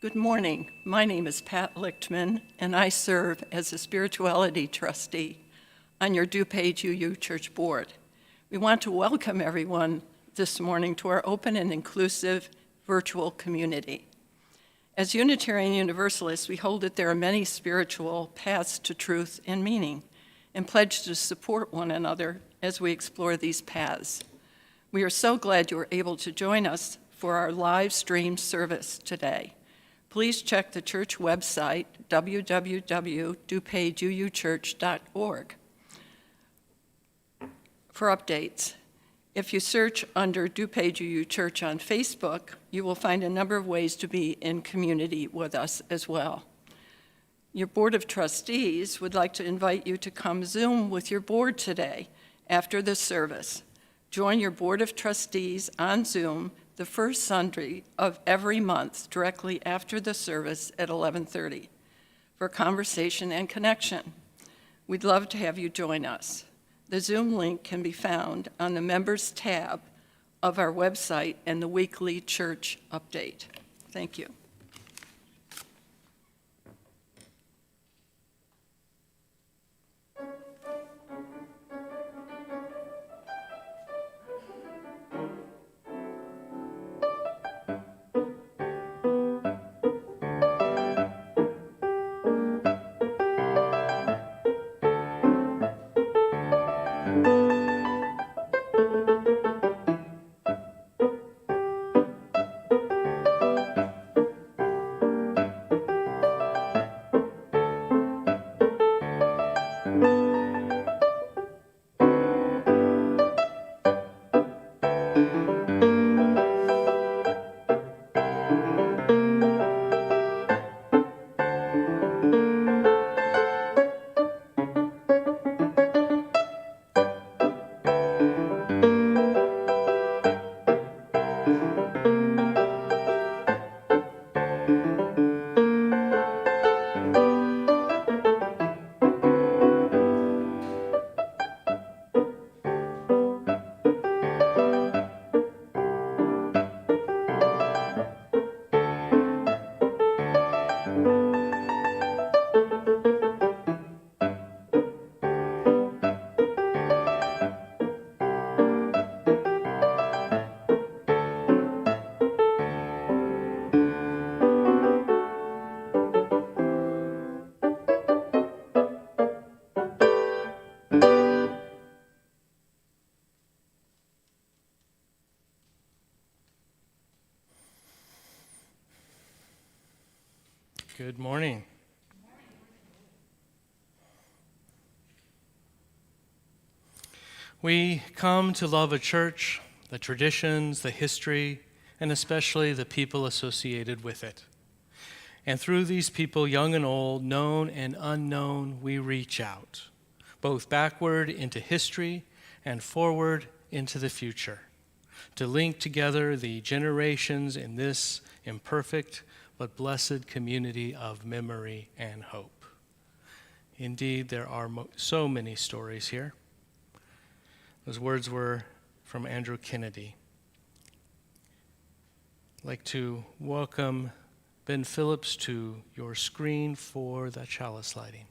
Good morning. My name is Pat Lichtman, and I serve as a spirituality trustee on your DuPage UU Church Board. We want to welcome everyone this morning to our open and inclusive virtual community. As Unitarian Universalists, we hold that there are many spiritual paths to truth and meaning, and pledge to support one another as we explore these paths. We are so glad you were able to join us for our live stream service today. Please check the church website, www.dupageuchurch.org, for updates. If you search under DuPage UU Church on Facebook, you will find a number of ways to be in community with us as well. Your Board of Trustees would like to invite you to come Zoom with your board today after the service. Join your Board of Trustees on Zoom the first Sunday of every month directly after the service at 11:30 for conversation and connection. We'd love to have you join us. The Zoom link can be found on the Members tab of our website and the weekly church update. Thank you. Good morning. We come to love a church, the traditions, the history, and especially the people associated with it. And through these people, young and old, known and unknown, we reach out, both backward into history and forward into the future, to link together the generations in this imperfect but blessed community of memory and hope. Indeed, there are so many stories here. Those words were from Andrew Kennedy. I'd like to welcome Ben Phillips to your screen for the chalice lighting.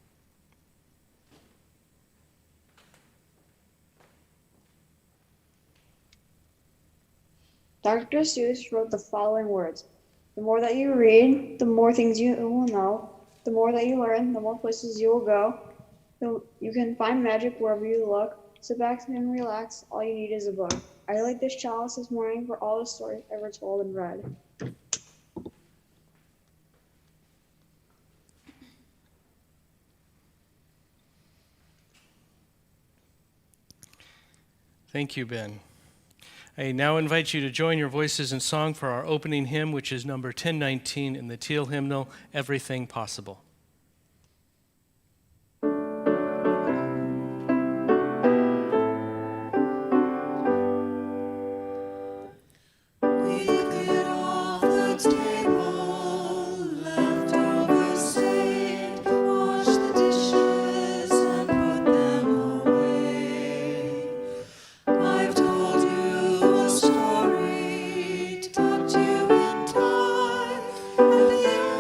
Dr. Seuss wrote the following words: "The more that you read, the more things you will know. The more that you learn, the more places you will go. You can find magic wherever you look. Sit back and relax. All you need is a book." I light this chalice this morning for all the stories ever told and read. Thank you, Ben. I now invite you to join your voices in song for our opening hymn, which is number 1019 in the Teal hymnal, Everything Possible. At the end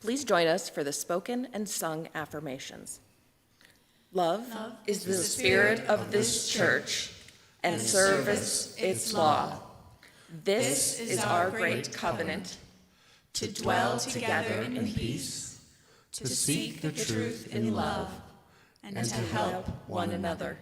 Please join us for the spoken and sung affirmations. Love is the spirit of this church, and service its law. This is our great covenant, to dwell together in peace, to seek the truth in love, and to help one another.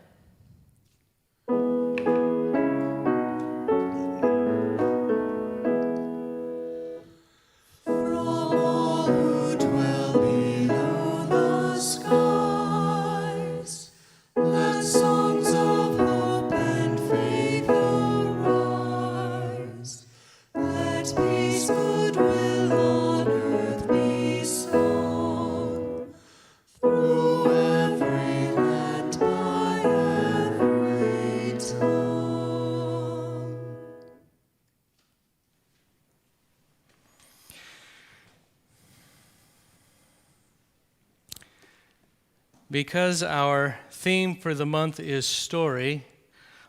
Because our theme for the month is story,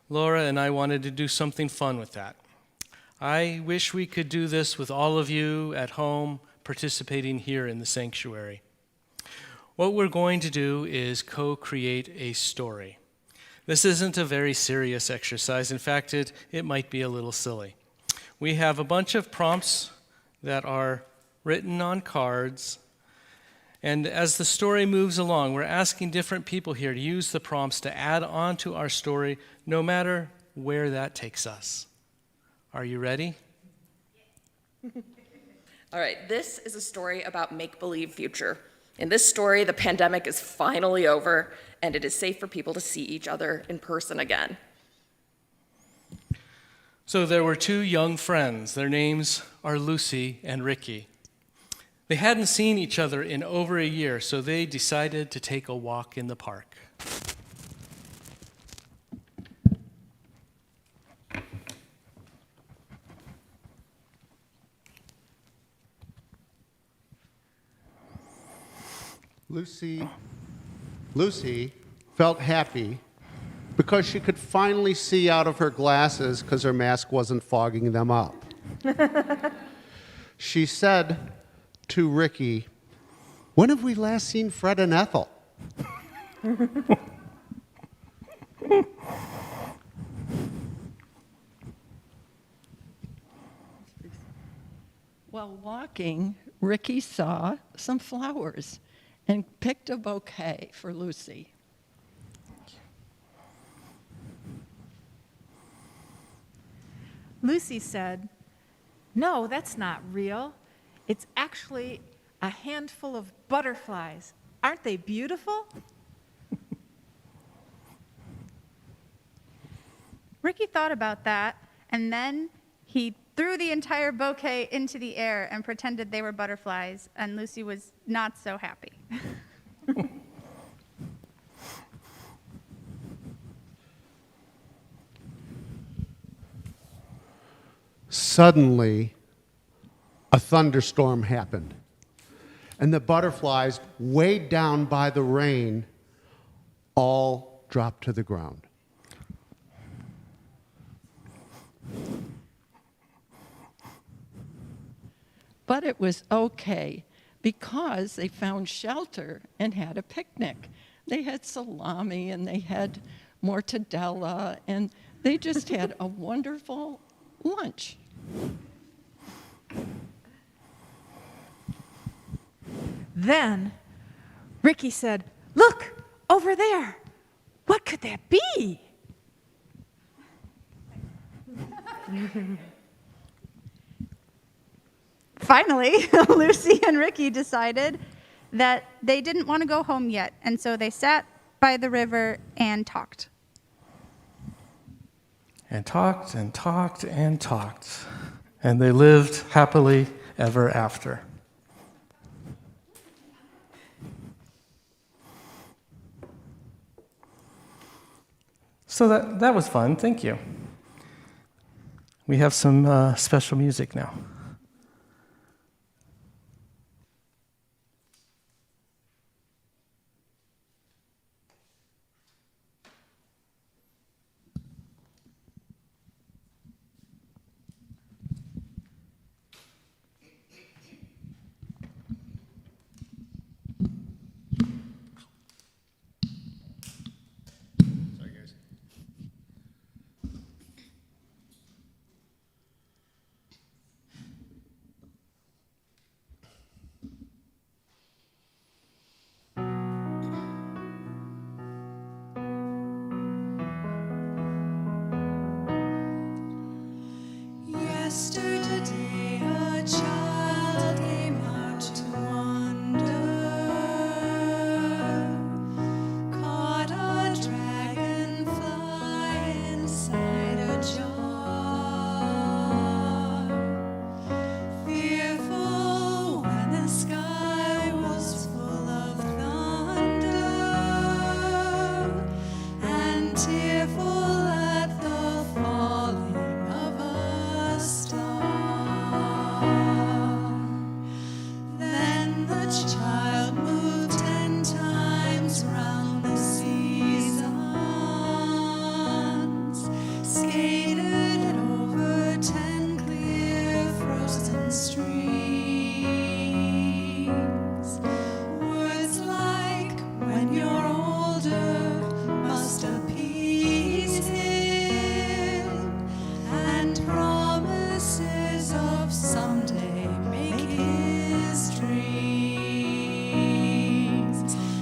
Laura and I wanted to do something fun with that. I wish we could do this with all of you at home participating here in the sanctuary. What we're going to do is co-create a story. This isn't a very serious exercise. In fact, it might be a little silly. We have a bunch of prompts that are written on cards. And as the story moves along, we're asking different people here to use the prompts to add on to our story, no matter where that takes us. Are you ready? All right, this is a story about make-believe future. In this story, the pandemic is finally over, and it is safe for people to see each other in person again. So there were two young friends. Their names are Lucy and Ricky. They hadn't seen each other in over a year, so they decided to take a walk in the park. Lucy felt happy because she could finally see out of her glasses because her mask wasn't fogging them up. She said to Ricky, "When have we last seen Fred and Ethel?" While walking, Ricky saw some flowers and picked a bouquet for Lucy. Lucy said, "No, that's not real. It's actually a handful of butterflies. Aren't they beautiful?" Ricky thought about that, and then he threw the entire bouquet into the air and pretended they were butterflies, and Lucy was not so happy. Suddenly, a thunderstorm happened, and the butterflies, weighed down by the rain, all dropped to the ground. But it was okay because they found shelter and had a picnic. They had salami and they had mortadella, and they just had a wonderful lunch. Then Ricky said, "Look, over there. What could that be?" Finally, Lucy and Ricky decided that they didn't want to go home yet, and so they sat by the river and talked. And talked and talked and talked. And they lived happily ever after. So that was fun. Thank you. We have some special music now. Yesterday a child came out to wander, caught a dragonfly inside a jar. Fearful when the sky was full of thunder, and tearful at the falling of a star. Then the child moved 10 times round the seasons, skated over 10 clear frozen streams. Words like "when you're older" must appease him, and promises of someday make his dreams.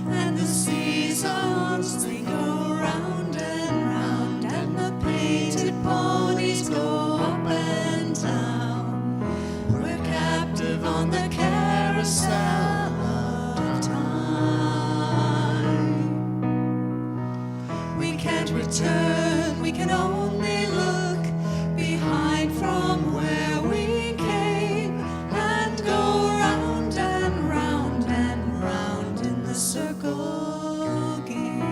And the seasons, they go round and round, and the painted ponies go up and down. We're captive on the carousel of time. We can't return, we can only look behind from where we came, and go round and round and round in the circle game.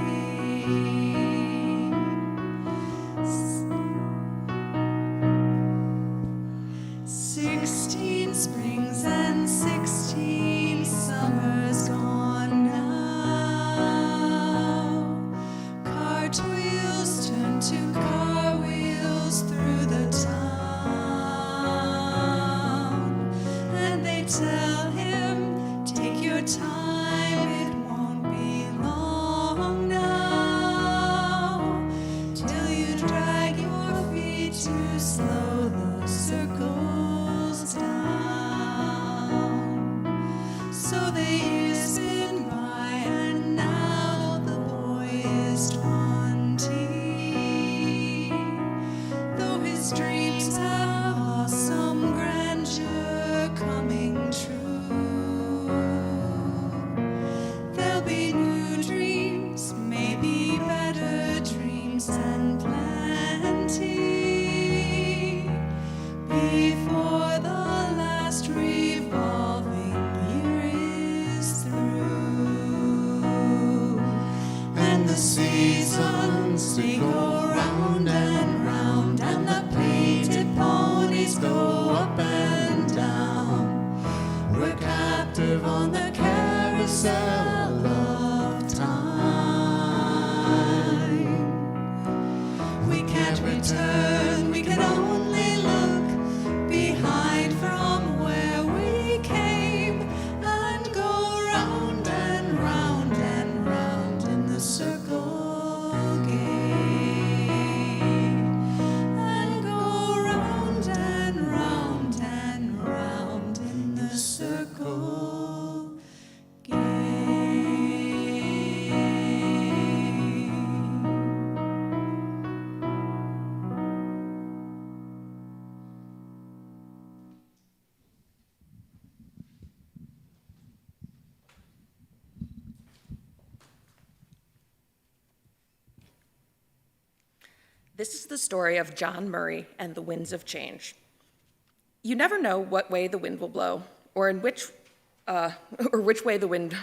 16 springs and 16 summers gone now. Cartwheels turn to car wheels through the town, and they tell him, "Take your time, it won't be long now, till you drag your feet to slow the circles down." So they years spin by, and now the boy is 20. Though his dreams have awesome grandeur coming true, there'll be new dreams, maybe better dreams, and plenty they go round and round, and the painted ponies go up and down. We're captive on the carousel of time. We can't return, we can only look behind from where we came, and go round and round and round in the circle game, and go round and round and round in the circle game. This is the story of John Murray and the winds of change. You never know what way the wind will blow, or which way the wind.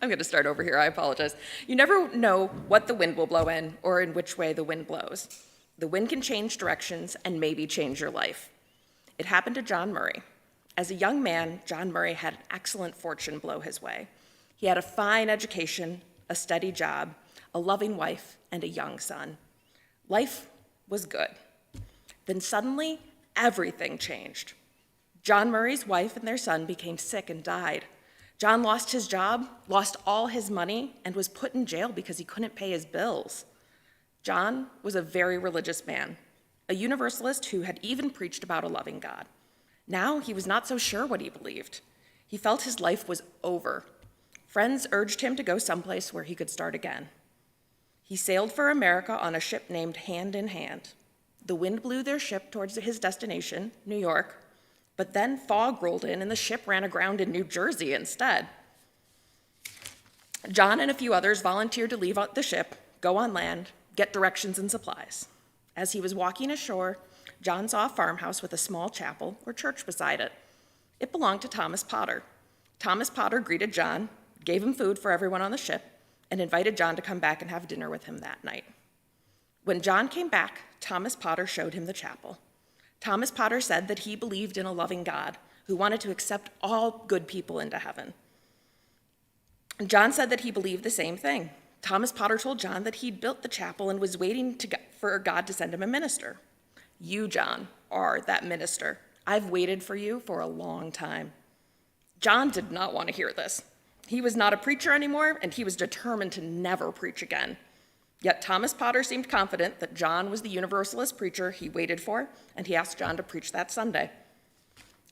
I'm going to start over here. I apologize. You never know what the wind will blow in, or in which way the wind blows. The wind can change directions and maybe change your life. It happened to John Murray. As a young man, John Murray had an excellent fortune blow his way. He had a fine education, a steady job, a loving wife, and a young son. Life was good. Then suddenly, everything changed. John Murray's wife and their son became sick and died. John lost his job, lost all his money, and was put in jail because he couldn't pay his bills. John was a very religious man, a Universalist who had even preached about a loving God. Now he was not so sure what he believed. He felt his life was over. Friends urged him to go someplace where he could start again. He sailed for America on a ship named Hand in Hand. The wind blew their ship towards his destination, New York, but then fog rolled in and the ship ran aground in New Jersey instead. John and a few others volunteered to leave the ship, go on land, get directions and supplies. As he was walking ashore, John saw a farmhouse with a small chapel or church beside it. It belonged to Thomas Potter. Thomas Potter greeted John, gave him food for everyone on the ship, and invited John to come back and have dinner with him that night. When John came back, Thomas Potter showed him the chapel. Thomas Potter said that he believed in a loving God who wanted to accept all good people into heaven. John said that he believed the same thing. Thomas Potter told John that he'd built the chapel and was waiting for God to send him a minister. You, John, are that minister. I've waited for you for a long time. John did not want to hear this. He was not a preacher anymore, and he was determined to never preach again. Yet Thomas Potter seemed confident that John was the Universalist preacher he waited for, and he asked John to preach that Sunday.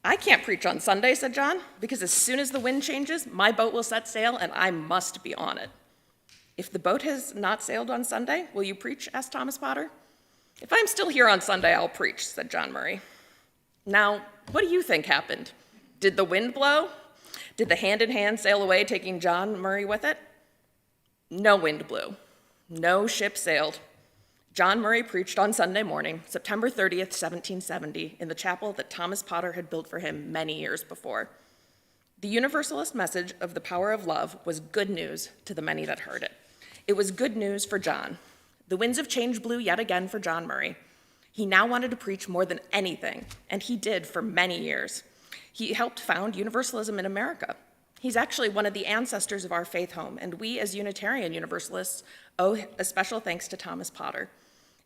I can't preach on Sunday, said John, because as soon as the wind changes, my boat will set sail, and I must be on it. If the boat has not sailed on Sunday, will you preach? Asked Thomas Potter. If I'm still here on Sunday, I'll preach, said John Murray. Now, what do you think happened? Did the wind blow? Did the Hand in Hand sail away, taking John Murray with it? No wind blew. No ship sailed. John Murray preached on Sunday morning, September 30th, 1770, in the chapel that Thomas Potter had built for him many years before. The Universalist message of the power of love was good news to the many that heard it. It was good news for John. The winds of change blew yet again for John Murray. He now wanted to preach more than anything, and he did for many years. He helped found Universalism in America. He's actually one of the ancestors of our faith home, and we as Unitarian Universalists owe a special thanks to Thomas Potter.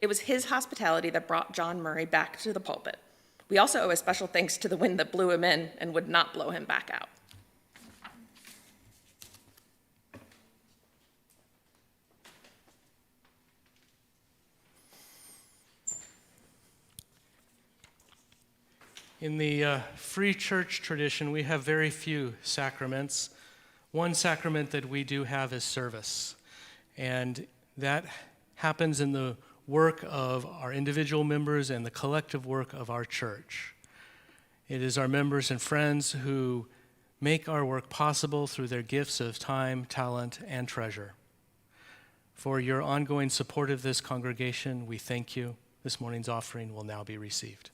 It was his hospitality that brought John Murray back to the pulpit. We also owe a special thanks to the wind that blew him in and would not blow him back out. In the free church tradition, we have very few sacraments. One sacrament that we do have is service, and that happens in the work of our individual members and the collective work of our church. It is our members and friends who make our work possible through their gifts of time, talent, and treasure. For your ongoing support of this congregation, we thank you. This morning's offering will now be received.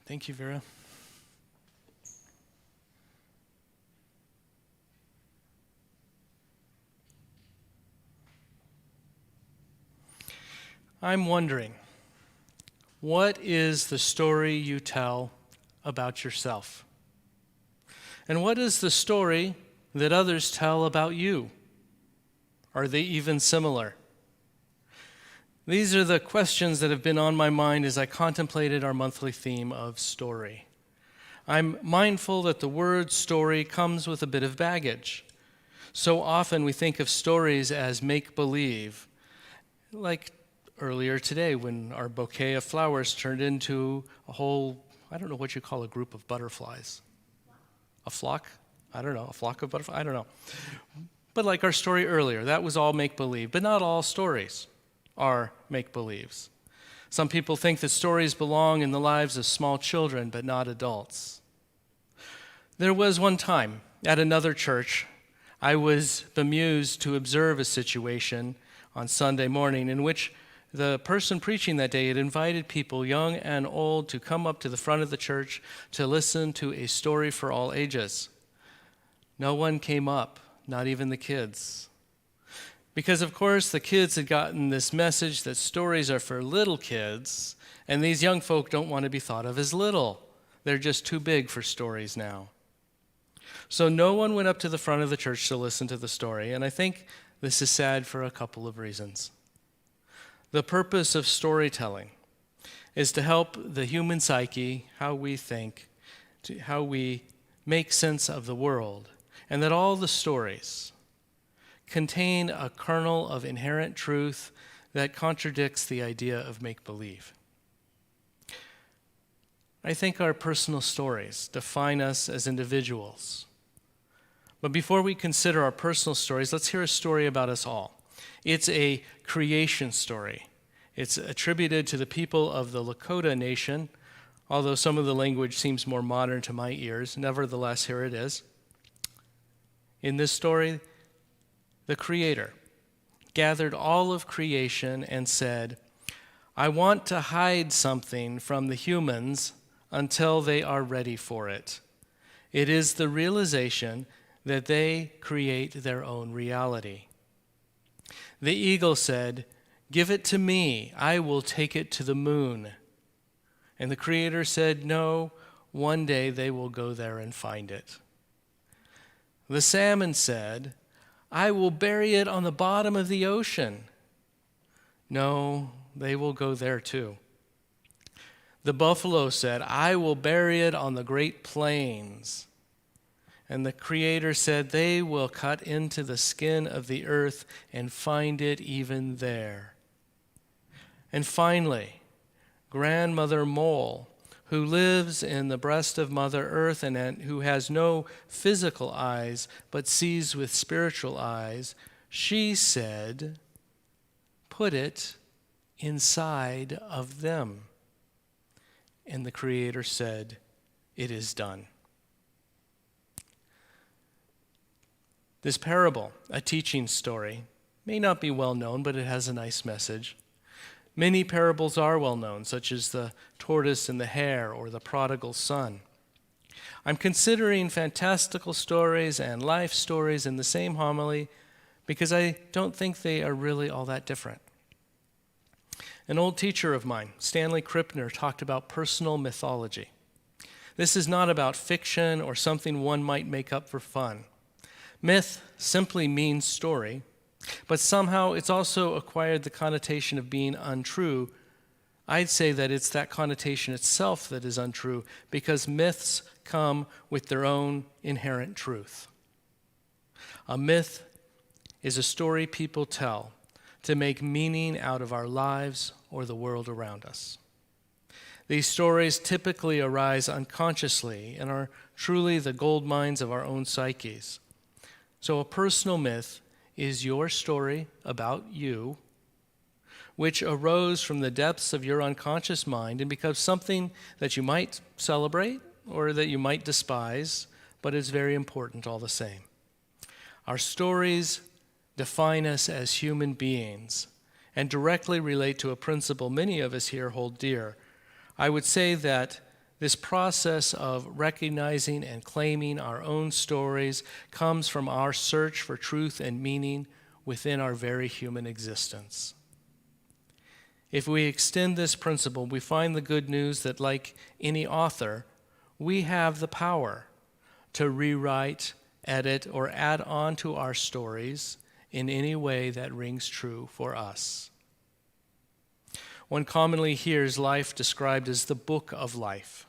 Thank you, Vera. I'm wondering, what is the story you tell about yourself? And what is the story that others tell about you? Are they even similar? These are the questions that have been on my mind as I contemplated our monthly theme of story. I'm mindful that the word story comes with a bit of baggage. So often we think of stories as make-believe, like earlier today when our bouquet of flowers turned into a whole, I don't know what you call a group of butterflies. A flock? I don't know, a flock of butterflies? I don't know. But like our story earlier, that was all make-believe, but not all stories are make-believes. Some people think that stories belong in the lives of small children, but not adults. There was one time at another church, I was bemused to observe a situation on Sunday morning in which the person preaching that day had invited people, young and old, to come up to the front of the church to listen to a story for all ages. No one came up, not even the kids. Because, of course, the kids had gotten this message that stories are for little kids, and these young folk don't want to be thought of as little. They're just too big for stories now. So no one went up to the front of the church to listen to the story, and I think this is sad for a couple of reasons. The purpose of storytelling is to help the human psyche, how we think, how we make sense of the world, and that all the stories contain a kernel of inherent truth that contradicts the idea of make-believe. I think our personal stories define us as individuals. But before we consider our personal stories, let's hear a story about us all. It's a creation story. It's attributed to the people of the Lakota Nation, although some of the language seems more modern to my ears. Nevertheless, here it is. In this story, the Creator gathered all of creation and said, I want to hide something from the humans until they are ready for it. It is the realization that they create their own reality. The eagle said, give it to me, I will take it to the moon. And the Creator said, no, one day they will go there and find it. The salmon said, I will bury it on the bottom of the ocean. No, they will go there too. The buffalo said, I will bury it on the great plains. And the Creator said, they will cut into the skin of the earth and find it even there. And finally, Grandmother Mole, who lives in the breast of Mother Earth and who has no physical eyes but sees with spiritual eyes, she said, put it inside of them. And the Creator said, it is done. This parable, a teaching story, may not be well known, but it has a nice message. Many parables are well known, such as the tortoise and the hare or the prodigal son. I'm considering fantastical stories and life stories in the same homily because I don't think they are really all that different. An old teacher of mine, Stanley Krippner, talked about personal mythology. This is not about fiction or something one might make up for fun. Myth simply means story, but somehow it's also acquired the connotation of being untrue. I'd say that it's that connotation itself that is untrue because myths come with their own inherent truth. A myth is a story people tell to make meaning out of our lives or the world around us. These stories typically arise unconsciously and are truly the gold mines of our own psyches. So a personal myth is your story about you, which arose from the depths of your unconscious mind and becomes something that you might celebrate or that you might despise, but it's very important all the same. Our stories define us as human beings and directly relate to a principle many of us here hold dear. I would say that this process of recognizing and claiming our own stories comes from our search for truth and meaning within our very human existence. If we extend this principle, we find the good news that, like any author, we have the power to rewrite, edit, or add on to our stories in any way that rings true for us. One commonly hears life described as the book of life.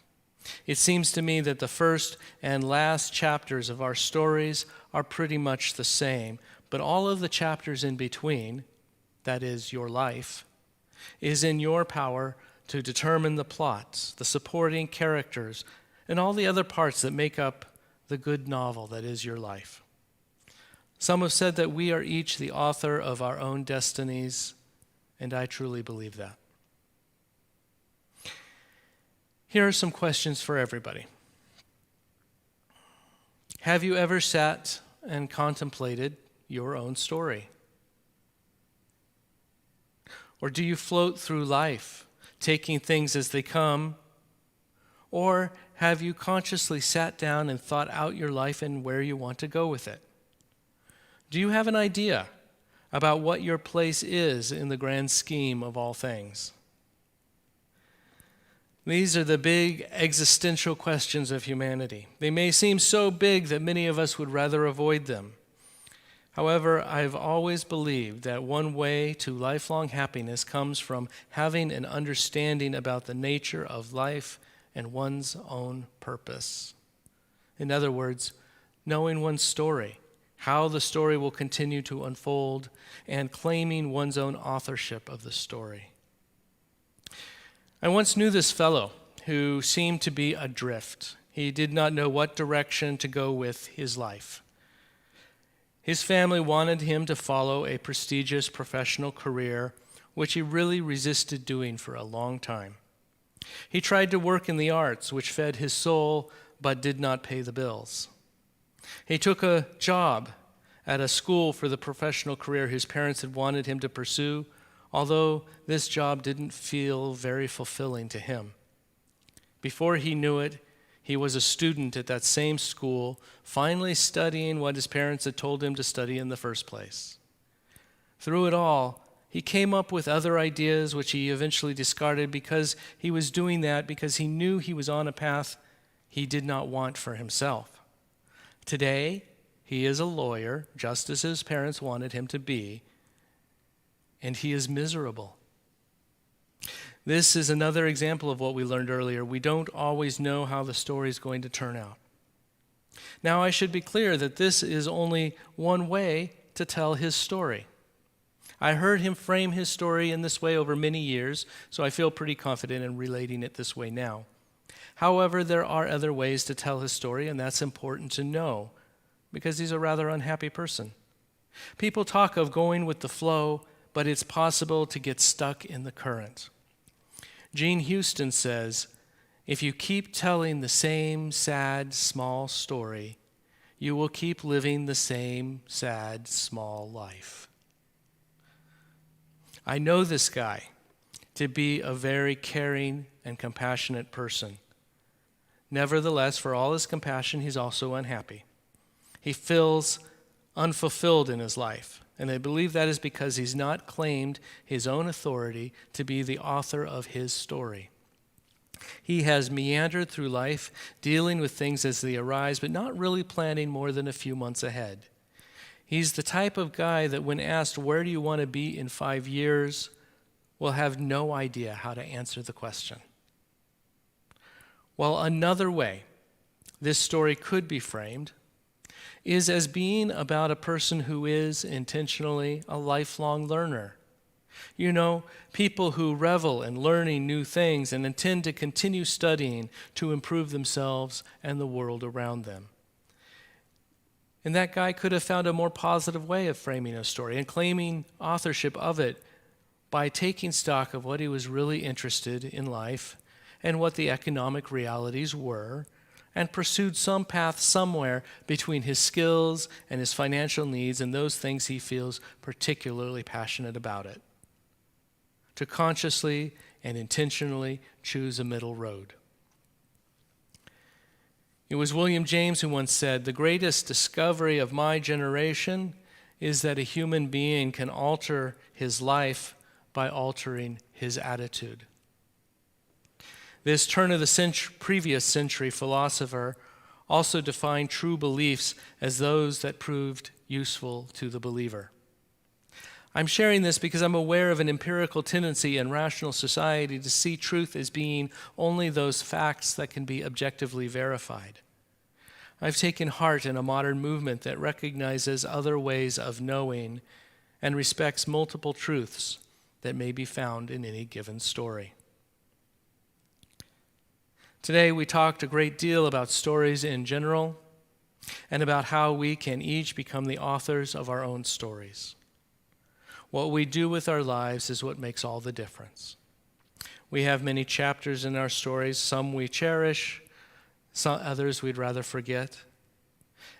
It seems to me that the first and last chapters of our stories are pretty much the same, but all of the chapters in between, that is, your life, is in your power to determine the plots, the supporting characters, and all the other parts that make up the good novel that is your life. Some have said that we are each the author of our own destinies, and I truly believe that. Here are some questions for everybody. Have you ever sat and contemplated your own story? Or do you float through life, taking things as they come? Or have you consciously sat down and thought out your life and where you want to go with it? Do you have an idea about what your place is in the grand scheme of all things? These are the big existential questions of humanity. They may seem so big that many of us would rather avoid them. However, I've always believed that one way to lifelong happiness comes from having an understanding about the nature of life and one's own purpose. In other words, knowing one's story, how the story will continue to unfold, and claiming one's own authorship of the story. I once knew this fellow who seemed to be adrift. He did not know what direction to go with his life. His family wanted him to follow a prestigious professional career, which he really resisted doing for a long time. He tried to work in the arts, which fed his soul but did not pay the bills. He took a job at a school for the professional career his parents had wanted him to pursue, although this job didn't feel very fulfilling to him. Before he knew it, he was a student at that same school, finally studying what his parents had told him to study in the first place. Through it all, he came up with other ideas which he eventually discarded because he was doing that because he knew he was on a path he did not want for himself. Today, he is a lawyer, just as his parents wanted him to be, and he is miserable. This is another example of what we learned earlier. We don't always know how the story is going to turn out. Now, I should be clear that this is only one way to tell his story. I heard him frame his story in this way over many years, so I feel pretty confident in relating it this way now. However, there are other ways to tell his story, and that's important to know, because he's a rather unhappy person. People talk of going with the flow, but it's possible to get stuck in the current. Jean Houston says, if you keep telling the same sad, small story, you will keep living the same sad, small life. I know this guy to be a very caring and compassionate person. Nevertheless, for all his compassion, he's also unhappy. He feels unfulfilled in his life, and I believe that is because he's not claimed his own authority to be the author of his story. He has meandered through life, dealing with things as they arise, but not really planning more than a few months ahead. He's the type of guy that when asked, where do you want to be in 5 years, will have no idea how to answer the question. Well, another way this story could be framed is as being about a person who is intentionally a lifelong learner. You know, people who revel in learning new things and intend to continue studying to improve themselves and the world around them. And that guy could have found a more positive way of framing a story and claiming authorship of it by taking stock of what he was really interested in life and what the economic realities were, and pursued some path somewhere between his skills and his financial needs and those things he feels particularly passionate about it. To consciously and intentionally choose a middle road. It was William James who once said, "The greatest discovery of my generation is that a human being can alter his life by altering his attitude." This turn of the previous century philosopher also defined true beliefs as those that proved useful to the believer. I'm sharing this because I'm aware of an empirical tendency in rational society to see truth as being only those facts that can be objectively verified. I've taken heart in a modern movement that recognizes other ways of knowing and respects multiple truths that may be found in any given story. Today, we talked a great deal about stories in general and about how we can each become the authors of our own stories. What we do with our lives is what makes all the difference. We have many chapters in our stories, some we cherish, some others we'd rather forget.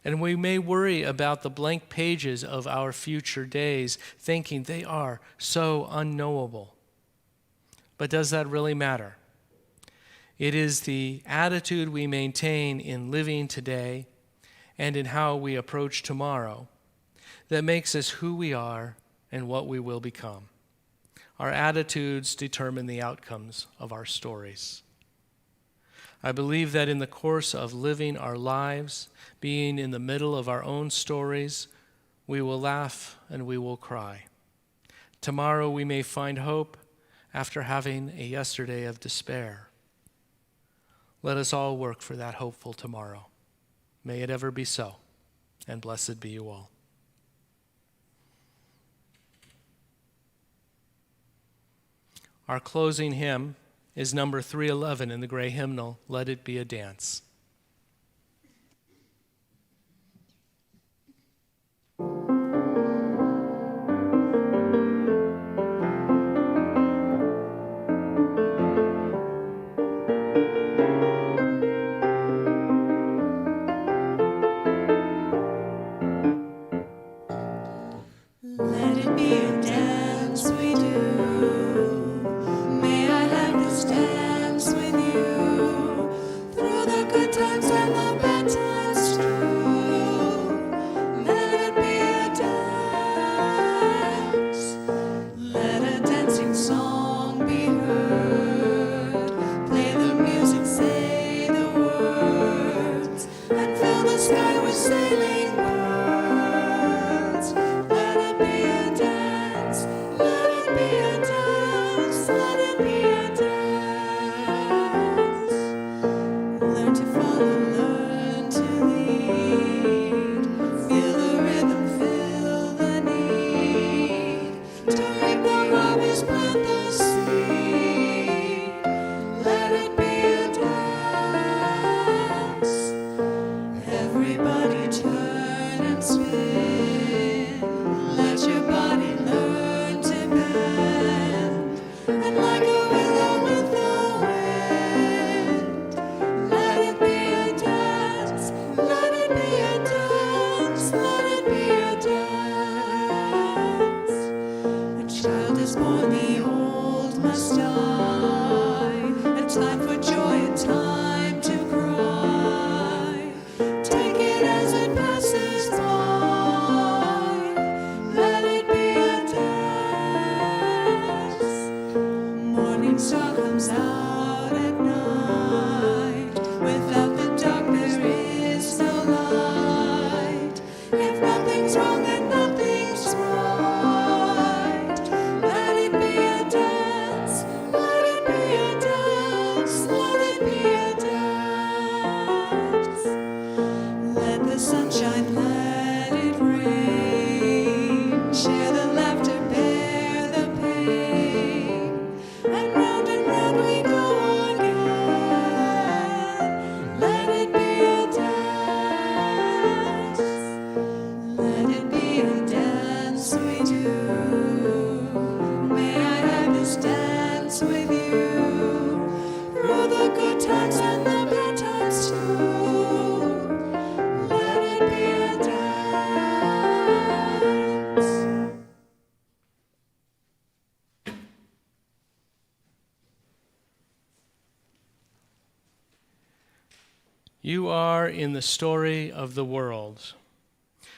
And we may worry about the blank pages of our future days, thinking they are so unknowable. But does that really matter? It is the attitude we maintain in living today and in how we approach tomorrow that makes us who we are and what we will become. Our attitudes determine the outcomes of our stories. I believe that in the course of living our lives, being in the middle of our own stories, we will laugh and we will cry. Tomorrow we may find hope after having a yesterday of despair. Let us all work for that hopeful tomorrow. May it ever be so, and blessed be you all. Our closing hymn is number 311 in the gray hymnal, "Let It Be a Dance." Let it be a dance we do. May I have this dance with you through the good times and the bad times too. Let it be a dance. Let a dancing song be heard. Play the music, say the words, and fill the sky with sailing birds. Let it be a dance. Let it be a dance. Let it be a dance. Learn to follow, learn to lead. Feel the rhythm, feel the need. To reap the harvest, plant the seed. Let it be a dance. Everybody turn and spin. Let your body learn to bend. And like a willow with the wind, let it be a dance. Let it be a dance. Let it be a dance. A child is born, the old must die. A time for joy, a time to cry. Take it as it passes by. Let it be a dance. Morning star comes out at night. Without the dark there is no light. If nothing's wrong, then nothing's right. Let it be a dance. You are in the story of the world.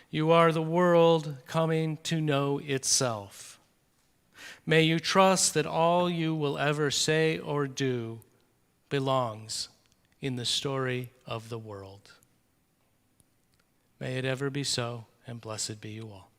You are the world coming to know itself. May you trust that all you will ever say or do belongs in the story of the world. May it ever be so, and blessed be you all.